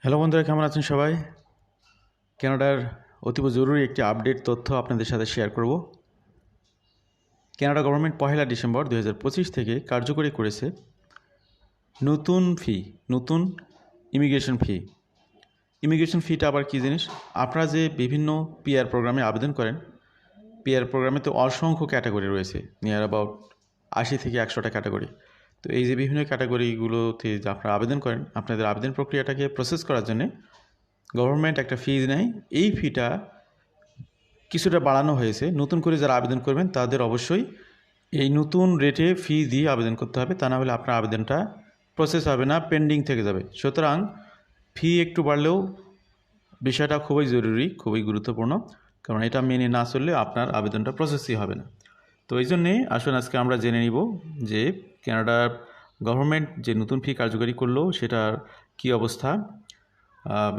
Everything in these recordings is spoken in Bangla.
হ্যালো বন্ধুরা, কেমন আছেন সবাই? কানাডার অতীব জরুরি একটি আপডেট তথ্য আপনাদের সাথে শেয়ার করব। কানাডা গভর্নমেন্ট 1 ডিসেম্বর 2025 থেকে কার্যকরী করেছে নতুন ইমিগ্রেশন ফি। ইমিগ্রেশন ফিটা আবার কী জিনিস? আপনারা যে বিভিন্ন পিআর প্রোগ্রামে আবেদন করেন, পিআর প্রোগ্রামে তো অসংখ্য ক্যাটাগরি রয়েছে, নিয়ার অ্যাবাউট 80 থেকে 100টা ক্যাটাগরি। তো এই যে বিভিন্ন ক্যাটাগরিগুলোতে যে আপনারা আবেদন করেন, আপনাদের আবেদন প্রক্রিয়াটাকে প্রসেস করার জন্যে গভর্নমেন্ট একটা ফিজ নেয়। এই ফিটা কিছুটা বাড়ানো হয়েছে। নতুন করে যারা আবেদন করবেন তাদের অবশ্যই এই নতুন রেটে ফি দিয়ে আবেদন করতে হবে, তা না হলে আপনার আবেদনটা প্রসেস হবে না, পেন্ডিং থেকে যাবে। সুতরাং ফি একটু বাড়লেও বিষয়টা খুবই জরুরি, খুবই গুরুত্বপূর্ণ, কারণ এটা মেনে না চললে আপনার আবেদনটা প্রসেসই হবে না। তো এই জন্যে আসুন আজকে আমরা জেনে নিব যে কানাডার গভর্নমেন্ট যে নতুন ফি কার্যকরী করলো সেটার কী অবস্থা।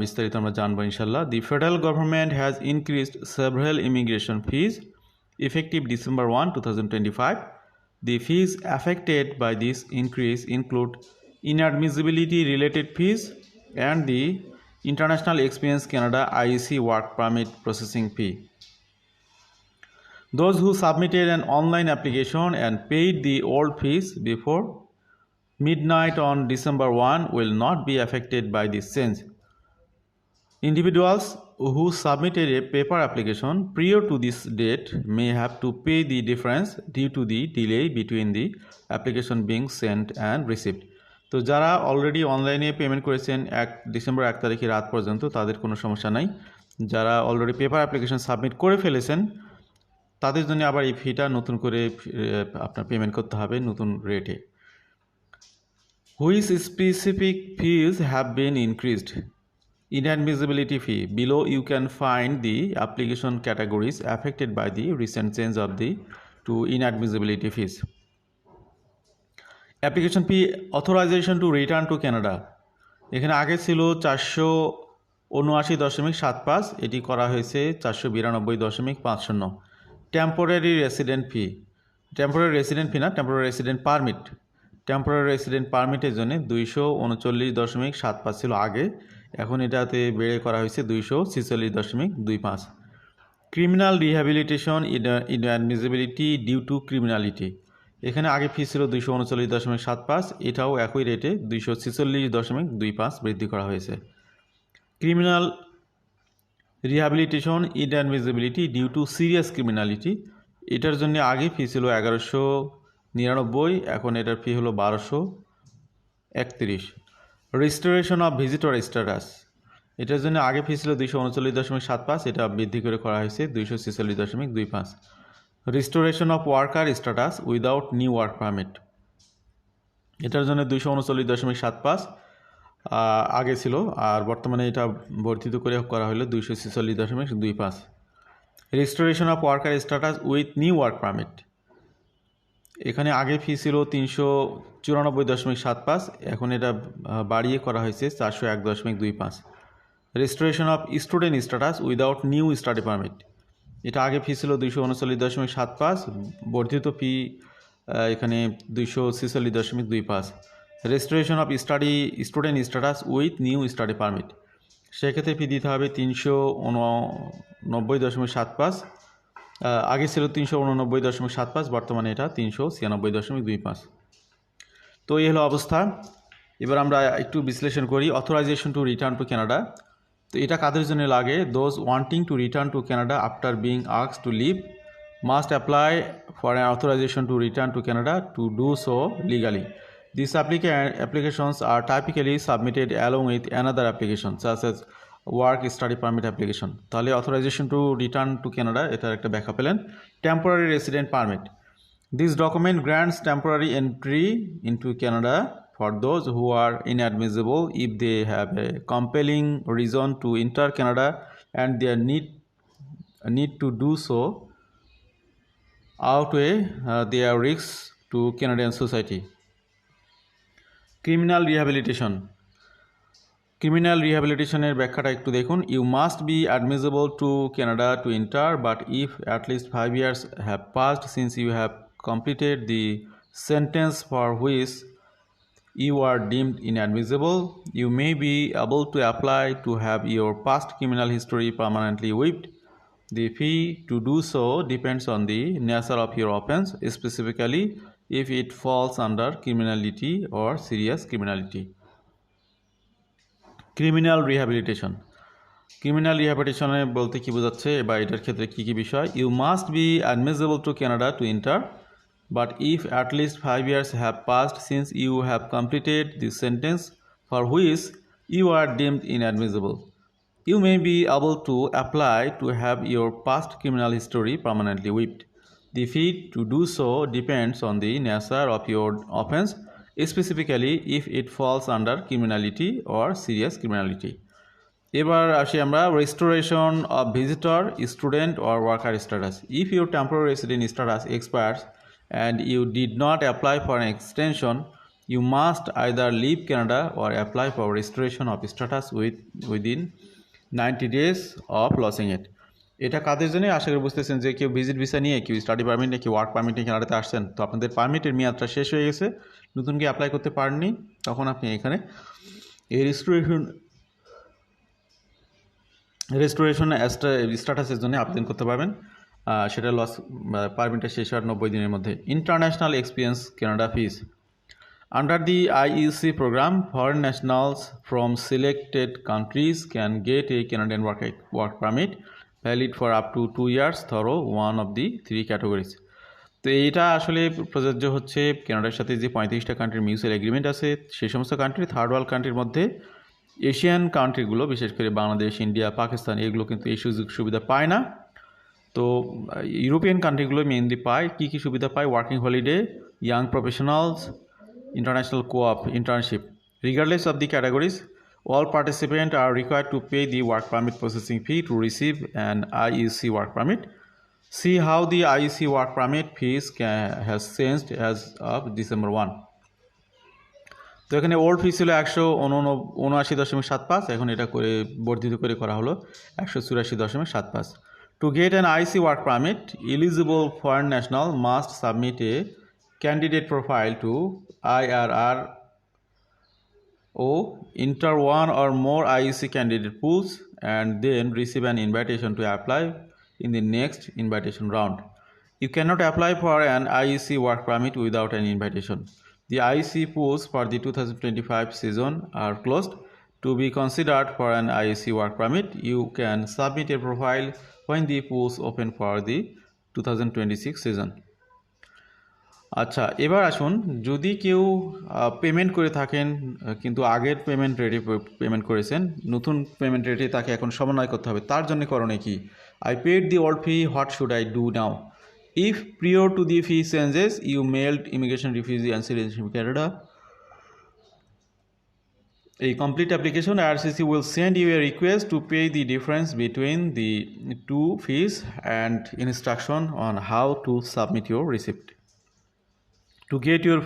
বিস্তারিত আমরা জানবো ইনশাল্লাহ। The federal government has increased several immigration fees effective December 1, 2025. The fees affected by this increase include inadmissibility related fees and the International Experience Canada IEC Work Permit Processing Fee. Those who submitted an online application and paid the old fees before midnight on December 1 will not be affected by this change. Individuals who submitted a paper application prior to this date may have to pay the difference due to the delay between the application being sent and received. তো যারা অলরেডি অনলাইনে পেমেন্ট করেছেন ডিসেম্বর 1 তারিখে রাত পর্যন্ত তাদের কোনো সমস্যা নাই। যারা অলরেডি পেপার অ্যাপ্লিকেশন সাবমিট করে ফেলেছেন তাদের জন্য আবার এই ফিটা নতুন করে আপনার পেমেন্ট করতে হবে নতুন রেটে। Which specific fees have been increased? Inadmissibility fee. Below you can find the application categories affected by the recent change of the to inadmissibility fees. Application fee authorization to return to Canada. এখানে আগে ছিল 479.75, এটি করা হয়েছে 492.50। Temporary resident fee, temporary resident fee না, temporary resident permit. Temporary resident পারমিটের জন্য 239.75 ছিল আগে, এখন এটাতে বেড়ে করা হয়েছে 246.25। Criminal rehabilitation inadmissibility due to criminality, এখানে আগে ফি ছিল 239.75, এটাও একই রেটে 246.25 বৃদ্ধি করা হয়েছে। Criminal rehabilitation inadmissibility due to serious criminality, এটার জন্য আগে ফি ছিল 1199, এখন এটার ফি হলো 1231। রিস্টোরেশন অফ ভিজিটর স্ট্যাটাস, এটার জন্য আগে ফি ছিল 239.75, এটা বৃদ্ধি করে করা হয়েছে 246.25। Restoration of worker status without new work permit, এটার জন্য 239.75 আগে ছিল, আর বর্তমানে এটা বর্ধিত করে করা হলো 246.25। Restoration of worker status with new work permit, এখানে আগে ফি ছিল 394.75, এখন এটা বাড়িয়ে করা হয়েছে 401.25। Restoration of student status without new study permit, এটা আগে ফি ছিল 239.75, বর্ধিত ফি এখানে 246.25। Restoration of student status with new study permit, সেক্ষেত্রে ফি দিতে হবে 389.75, আগে ছিল 389.75, বর্তমানে এটা 396.25। তো এই হলো অবস্থা। এবার আমরা একটু বিশ্লেষণ করি। Authorisation to return to Canada, তো এটা কাদের জন্য লাগে? Those wanting to return to Canada after being asked to leave must apply for an authorisation to return to Canada to do so legally. These applications are typically submitted along with another application such as work study permit application. তাহলে authorisation to return to Canada এটার একটা ব্যাখ্যা পেলেন। Temporary resident permit, this document grants temporary entry into Canada for those who are inadmissible if they have a compelling reason to enter Canada and they need to do so outweigh their risks to Canadian society. Criminal rehabilitation, criminal রিহ্যাবিলিটেশনের ব্যাখ্যাটা একটু দেখুন। You must be admissible to Canada to enter but if at least 5 years have passed since you have completed the sentence for which you are deemed inadmissible. You may be able to apply to have your past criminal history permanently waived. The fee to do so depends on the nature of your offense, specifically if it falls under criminality or serious criminality. Criminal rehabilitation বলতে কি বোঝাচ্ছে বা এটার ক্ষেত্রে কী কী বিষয়? You must be admissible to Canada to enter, but if at least 5 years have passed since you have completed the sentence for which you are deemed inadmissible, you may be able to apply to have your past criminal history permanently waived. The fee to do so depends on the nature of your offense, specifically if it falls under criminality or serious criminality. এবার আসি আমরা restoration of visitor, student or worker status. If your temporary resident status expires and you did not apply for an extension, you must either leave Canada or apply for restoration of status within 90 days of losing it. এটা কাদের জন্য? আশা করি বুঝতেছেন যে কেউ ভিজিট ভিসা নিয়ে, কেউ স্টাডি পারমিট নিয়ে, কেউ ওয়ার্ক পারমিট নিয়ে কানাডাতে আসছেন, তো আপনাদের পারমিটের মেয়াদটা শেষ হয়ে গেছে, নতুন কি অ্যাপ্লাই করতে পারেননি, তখন আপনি এখানে এই রেস্টোরেশন স্ট্যাটাসের জন্য আবেদন করতে পারবেন। সেটা পারমিটটা শেষ হওয়ার 90 দিনের মধ্যে। International experience Canada fees. Under the IEC program, foreign nationals from selected countries can get a Canadian work permit valid for up to 2 years through one of the 3 categories. তো এইটা আসলে প্রযোজ্য হচ্ছে কানাডার সাথে যে 35টা কান্ট্রির মিউচুয়াল এগ্রিমেন্ট আছে সেই সমস্ত কান্ট্রি, থার্ড ওয়ার্ল্ড কান্ট্রির মধ্যে এশিয়ান কান্ট্রিগুলো, বিশেষ করে বাংলাদেশ, ইন্ডিয়া, পাকিস্তান, এগুলো কিন্তু এই সুযোগ সুবিধা পায় না। তো ইউরোপিয়ান কান্ট্রিগুলো মেইনলি পায়। কী কী সুবিধা পায়? Working holiday, young professionals, international co-op internship. Regardless of the categories, all participants are required to pay the work permit processing fee to receive an IEC work permit. See how the IEC work permit fees has changed as of December 1. তো এখানে ওল্ড ফি ছিল 179.75, এখন এটা করে বর্ধিত করে করা হলো 184.75। To get an IEC work permit, eligible foreign national must submit a candidate profile to IRR or enter one or more IEC candidate pools and then receive an invitation to apply in the next invitation round. You cannot apply for an IEC work permit without an invitation. The IEC pools for the 2025 season are closed. To be considered for an IEC work permit, you can submit a profile when the pools open for the 2026 season. আচ্ছা, এবার আসুন, যদি কেউ পেমেন্ট করে থাকেন কিন্তু আগের পেমেন্ট রেটে পেমেন্ট করেছেন, নতুন পেমেন্ট রেটে তাকে এখন সমন্বয় করতে হবে, তার জন্য করণীয় কি? I paid the old fee, what should I do now? If prior to the fee changes you mailed immigration, refugee and citizenship Canada a complete application, IRCC will send you a request to pay the difference between the two fees and instruction on how to submit your receipt. To get your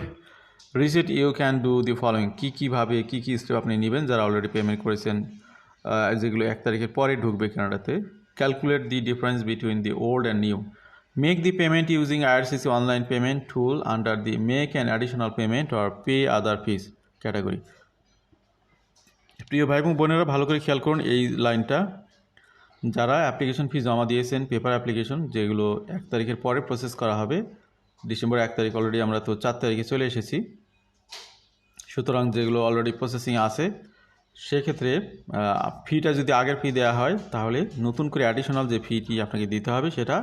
receipt, you can do the following. কীভাবে কী স্টেপ আপনি নেবেন যারা অলরেডি পেমেন্ট করেছেন, যেগুলো 1 তারিখের পরে ঢুকবে কানাডাতে? Calculate the difference between the old and new. Make the payment using IRCC online payment tool under the make an additional payment or pay other fees category. প্রিয় ভাই এবং বোনেরা, ভালো করে খেয়াল করুন এই লাইনটা। যারা অ্যাপ্লিকেশন ফি জমা দিয়েছেন, পেপার অ্যাপ্লিকেশন, যেগুলো 1 তারিখের পরে প্রসেস করা হবে, ডিসেম্বর 1 তারিখ অলরেডি, আমরা তো 4 তারিখে চলে এসেছি, সুতরাং যেগুলো অলরেডি প্রসেসিং আছে সেক্ষেত্রে ফিটা যদি আগের ফি দেওয়া হয় তাহলে নতুন করে অ্যাডিশনাল যে ফিটি আপনাকে দিতে হবে সেটা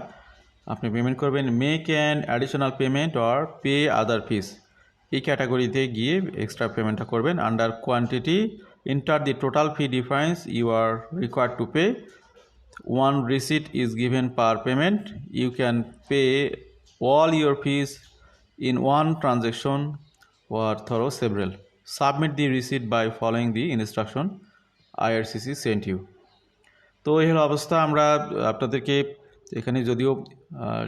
আপনি পেমেন্ট করবেন। Make an additional payment or pay other fees, এই ক্যাটাগরিতে গিয়ে এক্সট্রা পেমেন্টটা করবেন। Under quantity, enter the total fee difference you are required to pay. One receipt is given per payment. You can pay all your fees in one transaction or through several. Submit the receipt by following the instruction IRCC sent you. তো এই হলো অবস্থা। আমরা আপনাদেরকে এখানে যদিও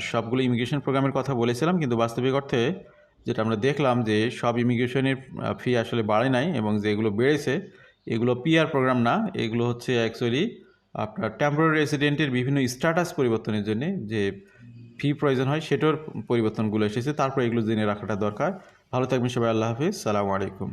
সবগুলো ইমিগ্রেশন প্রোগ্রামের কথা বলেছিলাম, কিন্তু বাস্তবিক অর্থে যেটা আমরা দেখলাম যে সব ইমিগ্রেশনের ফি আসলে বাড়ে নাই, এবং যেগুলো বেড়েছে এগুলো পিআর প্রোগ্রাম না, এগুলো হচ্ছে অ্যাকচুয়ালি আপনার টেম্পোরারি রেসিডেন্টের বিভিন্ন স্ট্যাটাস পরিবর্তনের জন্য যে ফি প্রয়োজন হয় সেটার পরিবর্তনগুলো এসেছে, তারপর এগুলো জেনে রাখাটা দরকার। ভালো থাকবেন সবাই, আল্লাহ হাফিজ, সালামু আলাইকুম।